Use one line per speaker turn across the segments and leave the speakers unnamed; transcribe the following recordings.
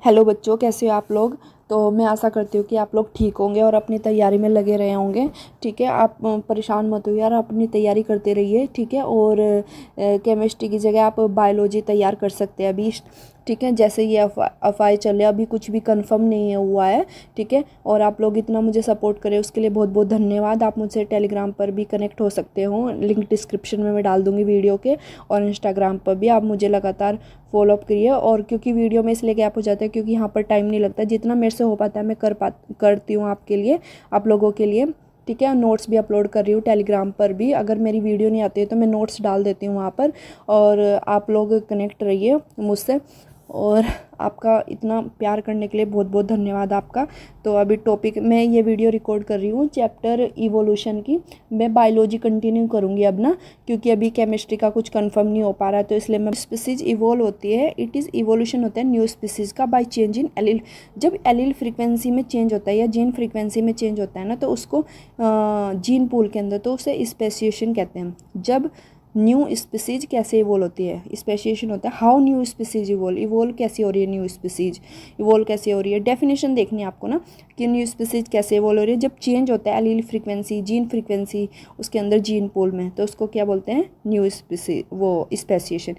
Hello बच्चों, कैसे हो आप लोग। तो मैं आशा करती हूँ कि आप लोग ठीक होंगे और अपनी तैयारी में लगे रहे होंगे। ठीक है, आप परेशान मत हो यार, अपनी तैयारी करते रहिए। ठीक है, और केमिस्ट्री की जगह आप बायोलॉजी तैयार कर सकते हैं अभी। ठीक है, जैसे ये अफवाहें चल रही है, अभी कुछ भी कंफर्म नहीं है हुआ है। ठीक है, और आप लोग इतना मुझे सपोर्ट करें उसके लिए बहुत बहुत धन्यवाद। आप मुझसे टेलीग्राम पर भी कनेक्ट हो सकते हो, लिंक डिस्क्रिप्शन में मैं डाल दूँगी वीडियो के। और इंस्टाग्राम पर भी आप मुझे लगातार फॉलो अप करिए। और क्योंकि वीडियो में इसलिए गैप हो जाता है क्योंकि यहाँ पर टाइम नहीं लगता, जितना मेरे से हो पाता है मैं करती हूँ आपके लिए, आप लोगों के लिए। ठीक है, नोट्स भी अपलोड कर रही हूँ टेलीग्राम पर भी। अगर मेरी वीडियो नहीं आती है तो मैं नोट्स डाल देती हूँ वहाँ पर। और आप लोग कनेक्ट रहिए मुझसे। और आपका इतना प्यार करने के लिए बहुत बहुत धन्यवाद आपका। तो अभी टॉपिक मैं ये वीडियो रिकॉर्ड कर रही हूँ चैप्टर इवोल्यूशन की। मैं बायोलॉजी कंटिन्यू करूँगी अब ना, क्योंकि अभी केमिस्ट्री का कुछ कंफर्म नहीं हो पा रहा है, तो इसलिए मैं स्पीसीज इवोल्व होती है, इट इज़ इवोल्यूशन होता है न्यू स्पीसीज का बाय चेंज इन एलील। जब एलील फ्रीक्वेंसी में चेंज होता है या जीन फ्रीक्वेंसी में चेंज होता है ना, तो उसको जीन पूल के अंदर तो उसे स्पेसिएशन कहते हैं। जब न्यू स्पीसीज कैसे इवोल्व होती है, स्पेसिएशन होता है हाउ न्यू स्पीसीज इवोल्व कैसे हो रही है, न्यू स्पीसीज इवोल्व कैसे हो रही है। डेफिनेशन देखनी है आपको ना कि न्यू स्पीसीज कैसे इवोल्व हो रही है। जब चेंज होता है एलील फ्रीक्वेंसी, जीन फ्रीक्वेंसी उसके अंदर जीन पूल में, तो उसको क्या बोलते हैं, न्यू स्पीसीज, वो speciation.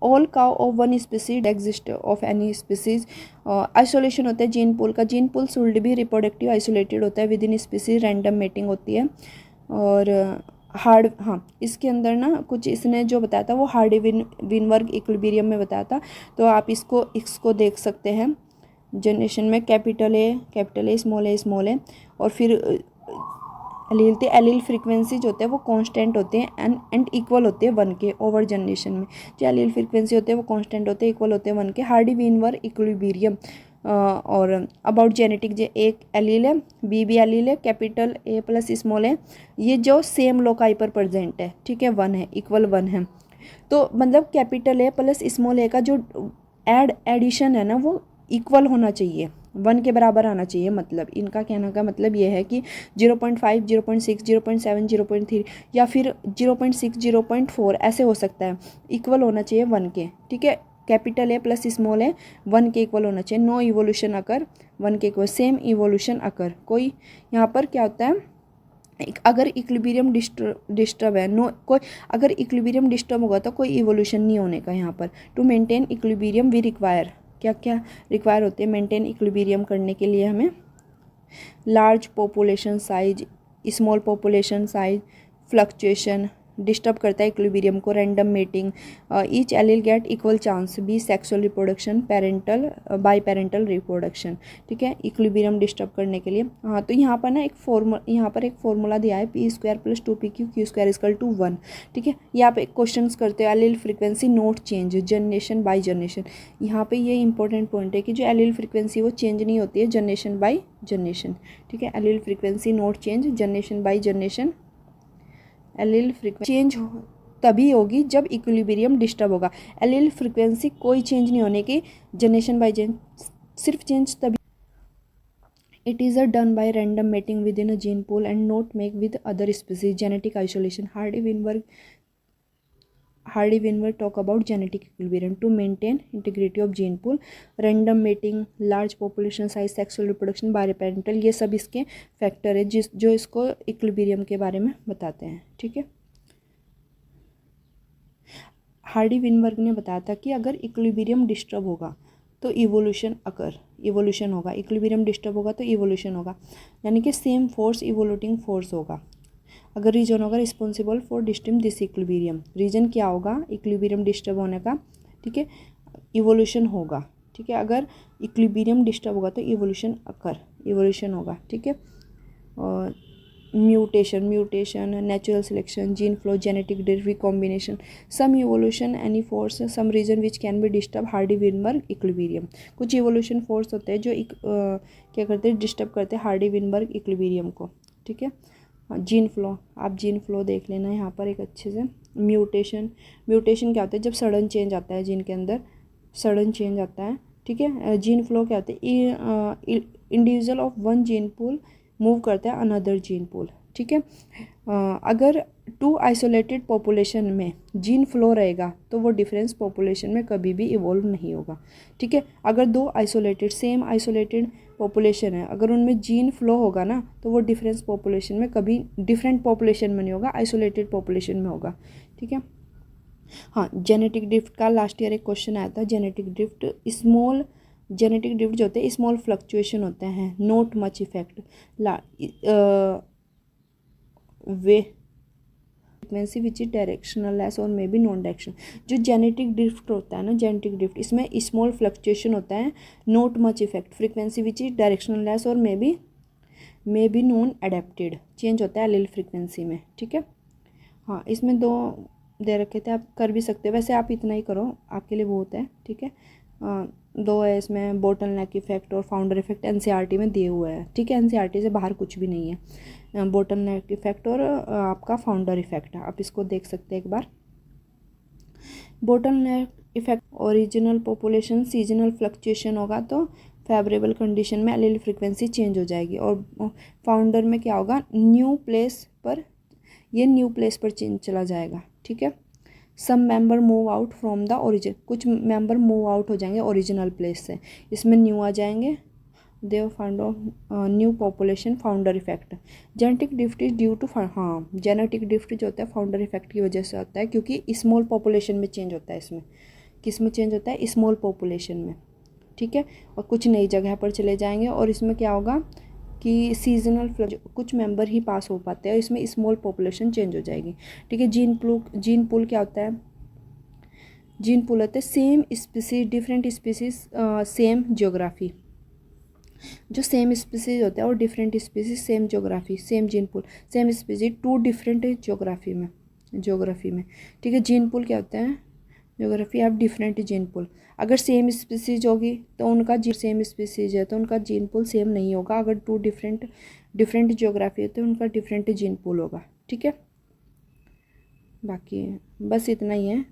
All cow of one species exist of any species. Isolation होता है जीन पूल का। जीन पूल शुड भी रिप्रोडक्टिव आइसोलेटेड होता है with in species, random mating होती है। और हार्ड, हाँ इसके अंदर ना कुछ इसने जो बताया था वो हार्डी विनबर्ग इक्विलिब्रियम में बताया था। तो आप इसको देख सकते हैं। जनरेशन में कैपिटल ए स्मॉल ए और फिर एलील फ्रीक्वेंसी जो होते हैं वो कांस्टेंट होते हैं एंड इक्वल होते हैं 1 के ओवर जनरेशन में। जो एलील फ्रीक्वेंसी होते हैं वो कांस्टेंट होते हैं, इक्वल होते हैं 1 के। Hardy Weinberg equilibrium. और अबाउट जेनेटिक, जो एक एलील है, बी भी एलील है, कैपिटल ए प्लस स्मॉल है, ये जो सेम लोकाई पर प्रेजेंट है। ठीक है, 1 है, इक्वल 1 है। तो मतलब कैपिटल ए प्लस स्मॉल ए का जो एडिशन है ना वो इक्वल होना चाहिए, 1 के बराबर आना चाहिए। मतलब इनका कहने का मतलब ये है कि 0.5, 0.6, 0.7, 0.3 या फिर 0.6, 0.4 ऐसे हो सकता है। इक्वल होना चाहिए 1 के। ठीक है, कैपिटल ए प्लस स्मॉल ए 1 के इक्वल होना चाहिए। नो इवोल्यूशन अकर 1 के इक्वल, सेम इवोल्यूशन अकर। कोई यहाँ पर क्या होता है, अगर इक्विलिब्रियम डिस्टर्ब है, नो कोई, अगर इक्विलिब्रियम डिस्टर्ब होगा तो कोई इवोल्यूशन नहीं होने का यहाँ पर। To maintain equilibrium we require, क्या क्या रिक्वायर होते हैं मेंटेन इक्विलिब्रियम करने के लिए हमें। Large population size, small population size, fluctuation disturb करता है इक्विलिब्रियम को। Random mating, each allele get equal chance, bisexual reproduction, parental by parental reproduction. ठीक है, इक्विलिब्रियम डिस्टर्ब करने के लिए। हाँ, तो यहाँ पर ना एक फॉर्मूला दिया है, P square plus 2pq Q square equal to 1। ठीक है, यहाँ पे क्वेश्चन करते हैं allele frequency not change generation by generation. यहाँ पे ये इंपॉर्टेंट पॉइंट है कि जो एलील फ्रीक्वेंसी वो चेंज नहीं होती है जनरेशन बाई जनरेशन। ठीक है, allele frequency not change generation by generation. Allele frequency change तभी होगी जब इक्विलिब्रियम डिस्टर्ब होगा। एलील फ्रीक्वेंसी कोई चेंज नहीं होने की, जनरेशन बाय सिर्फ चेंज तभी। It is done by random mating with in a gene pool and not make with other species, genetic isolation. Hardy Weinberg talk about genetic equilibrium to maintain integrity of gene pool, random mating, large population size, sexual reproduction, बायोपेरेंटल, ये सब इसके factor है जो इसको equilibrium के बारे में बताते हैं। ठीक है, हार्डी विनबर्ग ने बताया था कि अगर इक्विलिब्रियम डिस्टर्ब होगा तो इवोल्यूशन होगा। इक्विलिब्रियम डिस्टर्ब होगा तो इवोल्यूशन होगा, यानी कि सेम फोर्स इवोल्यूटिंग फोर्स होगा। अगर रीजन होगा responsible for disturb this equilibrium, reason क्या होगा इक्विलिब्रियम डिस्टर्ब होने का। ठीक है, इवोल्यूशन होगा। ठीक है, अगर इक्विलिब्रियम डिस्टर्ब होगा तो इवोल्यूशन होगा। ठीक है, और mutation, natural selection, gene flow, genetic recombination, some evolution, any force, some reason which can be disturb Hardy Weinberg equilibrium. कुछ इवोल्यूशन फोर्स होते हैं जो क्या करते हैं, डिस्टर्ब करते हैं हार्डी विनबर्ग इक्विलिब्रियम को। ठीक है, जीन फ्लो, आप जीन फ्लो देख लेना यहाँ पर एक अच्छे से। म्यूटेशन क्या होता है, जब सडन चेंज आता है जीन के अंदर, सडन चेंज आता है। ठीक है, जीन फ्लो क्या होता है, individual of one gene pool move करता है अनदर जीन पूल। ठीक है। अगर 2 आइसोलेटेड पॉपुलेशन में जीन फ्लो रहेगा तो वो डिफरेंस पॉपुलेशन में कभी भी इवॉल्व नहीं होगा, ठीक है। अगर 2 आइसोलेटेड सेम आइसोलेटेड पॉपुलेशन है, अगर उनमें जीन फ्लो होगा ना तो वो डिफरेंस पॉपुलेशन में कभी डिफरेंट पॉपुलेशन में नहीं होगा, आइसोलेटेड पॉपुलेशन में होगा, ठीक है। हाँ, जेनेटिक ड्रिफ्ट का लास्ट ईयर एक क्वेश्चन आया था। Genetic drift small genetic drift जो होते हैं स्मॉल फ्लक्चुएशन होते हैं, not much effect way frequency which is directional less और मे बी नॉन डायरेक्शन। जो जेनेटिक ड्रिफ्ट होता है ना, जेनेटिक ड्रिफ्ट, इसमें स्मॉल फ्लक्चुएशन होता है, not much effect, frequency which is directional less और may be non adapted, change होता है एलील फ्रिक्वेंसी में, ठीक है। हाँ, इसमें 2 दे रखे थे, आप कर भी सकते हो, वैसे आप इतना ही करो, आपके लिए बहुत है, ठीक है। 2 है इसमें, बोटल नेक इफेक्ट और फाउंडर इफेक्ट एनसीईआरटी में दिए हुए हैं, ठीक है। एनसीईआरटी से बाहर कुछ भी नहीं है। बोटल नेक इफेक्ट और आपका फाउंडर इफेक्ट, आप इसको देख सकते हैं एक बार। Bottleneck effect, original population seasonal fluctuation होगा तो फेवरेबल कंडीशन में एलील फ्रिक्वेंसी चेंज हो जाएगी, और फाउंडर में क्या होगा, न्यू प्लेस पर चेंज चला जाएगा, ठीक है। Some member move out from the origin, कुछ मेंबर मूव आउट हो जाएंगे ओरिजिनल प्लेस से, इसमें न्यू आ जाएंगे। They found new population founder effect. Genetic drift is due to, हाँ, जेनेटिक ड्रिफ्ट जो होता है फाउंडर इफेक्ट की वजह से होता है, क्योंकि स्मॉल पॉपुलेशन में चेंज होता है। इसमें किस में चेंज होता है, स्मॉल पॉपुलेशन में, ठीक है। और कुछ नई जगह पर चले जाएंगे, और इसमें क्या होगा कि सीजनल कुछ मेंबर ही पास हो पाते हैं, इसमें स्मॉल पॉपुलेशन चेंज हो जाएगी, ठीक है। जीन पूल क्या होता है, जीन पूल होता है same species different species same geography. जो सेम स्पीसीज होता है और different species same geography, same gene pool, same species 2 different geography में, ठीक है। जीन पूल क्या होता है, geography of different gene pool. अगर सेम स्पीसीज होगी तो उनका सेम स्पीसीज है तो उनका जीन पूल सेम नहीं होगा। अगर 2 डिफरेंट ज्योग्राफी है तो उनका डिफरेंट जीन पूल होगा, ठीक है। बाकी बस इतना ही है।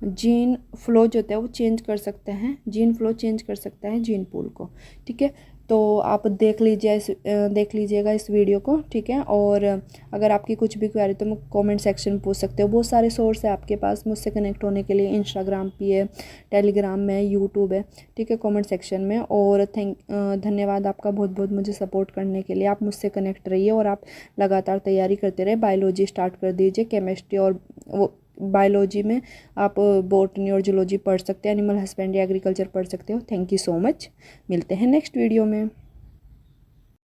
जीन फ्लो जो होता है वो चेंज कर सकते हैं, जीन फ्लो चेंज कर सकता है जीन पूल को, ठीक है। तो आप देख लीजिएगा इस वीडियो को, ठीक है। और अगर आपकी कुछ भी क्वेरी तो मैं कमेंट सेक्शन में पूछ सकते हो। बहुत सारे सोर्स है आपके पास मुझसे कनेक्ट होने के लिए, इंस्टाग्राम पे है, टेलीग्राम में, यूट्यूब है, ठीक है, कमेंट सेक्शन में। और धन्यवाद आपका बहुत बहुत मुझे सपोर्ट करने के लिए। आप मुझसे कनेक्ट रहिए और आप लगातार तैयारी करते रहे। बायोलॉजी स्टार्ट कर दीजिए, केमिस्ट्री और वो बायोलॉजी में आप बॉटनी और जूलॉजी पढ़ सकते हैं, एनिमल हस्बेंड्री एग्रीकल्चर पढ़ सकते हो। थैंक यू सो मच, मिलते हैं नेक्स्ट वीडियो में।